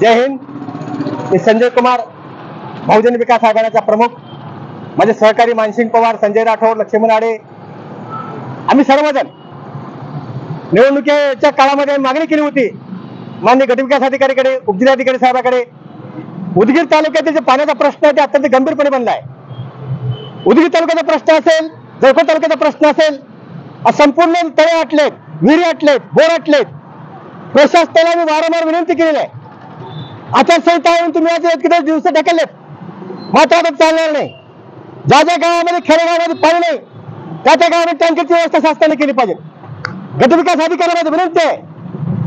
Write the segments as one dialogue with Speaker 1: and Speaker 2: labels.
Speaker 1: जय हिंद। मी संजय कुमार, बहुजन विकास आघाडीचा प्रमुख, माझे सहकारी मानसिंग पवार, संजय राठोड, लक्ष्मण आडे, आम्ही सर्वजण निवडणुकीच्या काळामध्ये मागणी केली होती माननीय गटविकास अधिकारीकडे, उपजिल्हाधिकारी साहेबांकडे। उदगीर तालुक्यातील जे पाण्याचा प्रश्न आहे ते अत्यंत गंभीरपणे बनला आहे। उदगीर तालुक्याचा प्रश्न असेल, जळकोट तालुक्याचा प्रश्न असेल, संपूर्ण तळे आटलेत, विहिरी आटलेत, बोर आटलेत। प्रशासनाला मी वारंवार विनंती केलेली आहे, आचारसंहिता येऊन तुम्ही आज किती दिवस ढकललेत, मात्र आता चालणार नाही। ज्या ज्या गावामध्ये खेडेगावामध्ये पाणी नाही त्या त्या गावामध्ये टँकरची व्यवस्था शासनाने केली पाहिजे। गटविकास अधिकाऱ्यांना विनंती आहे,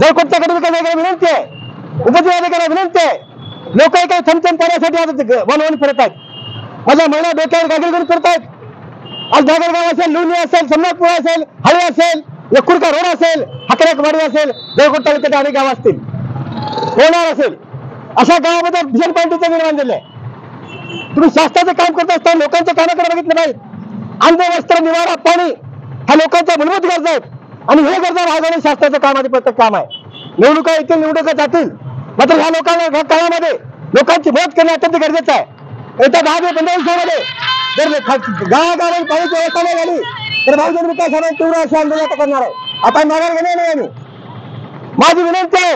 Speaker 1: जळकोटच्या गटविकास अधिकाऱ्यांना विनंती आहे, उपजिल्हाधिकाऱ्यांना विनंती आहे। लोक काही थमथम पाण्यासाठी आज वनवन फिरत आहेत, माझ्या महिला डोक्यावर गागल घेऊन फिरत आहेत। आज नागरगाव असेल, लुणी असेल, सम्राटपूर असेल, हळी असेल, यकुरका रोड असेल, हकरेकवाडी असेल, जळकोट तालुक्यात अनेक गाव असतील, होणार असेल, अशा गावामध्ये भीषण पाणीचं निर्माण झालंय। तुम्ही शासनाचं काम करत असताना लोकांच्या कामाकडे बघितलं नाही। अन्न, वस्त्र, निवारा, पाणी ह्या लोकांच्या मूलभूत गरजा आहेत आणि हे गरजा भागवणे शासनाचं काम आहे, प्रत्येक काम आहे। निवडणुका येतील, निवडणुका जातील, मात्र ह्या लोकांना ह्या काळामध्ये लोकांची मदत करणे अत्यंत गरजेचं आहे। येत्या 10 ते 15 दिवसामध्ये जर गावागावात पाण्याची व्यवस्था नाही झाली तर बहुजन विकास आघाडी तीव्र अशी आंदोलन करणार आहे। आता माघार घेणार नाही आम्ही। माझी विनंती आहे,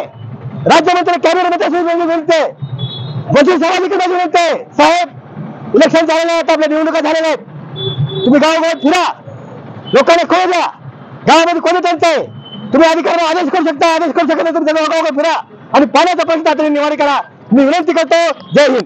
Speaker 1: राज्यमंत्री कॅबिनेट मंत्री विनंती आहे, वजीर साहेबांकडे माझी विनंती आहे, साहेब इलेक्शन झालेलं आहे, आपल्या निवडणुका झालेल्या आहेत, तुम्ही गावागावात फिरा, लोकांना कळू द्या गावामध्ये कोणी त्यांचं आहे। तुम्ही अधिकाऱ्यांना आदेश करू शकता, आदेश करू शकता, तुम्ही गावागावात फिरा आणि पाण्याचा प्रश्न तातडीने निवारण करा। मी विनंती करतो। जय हिंद।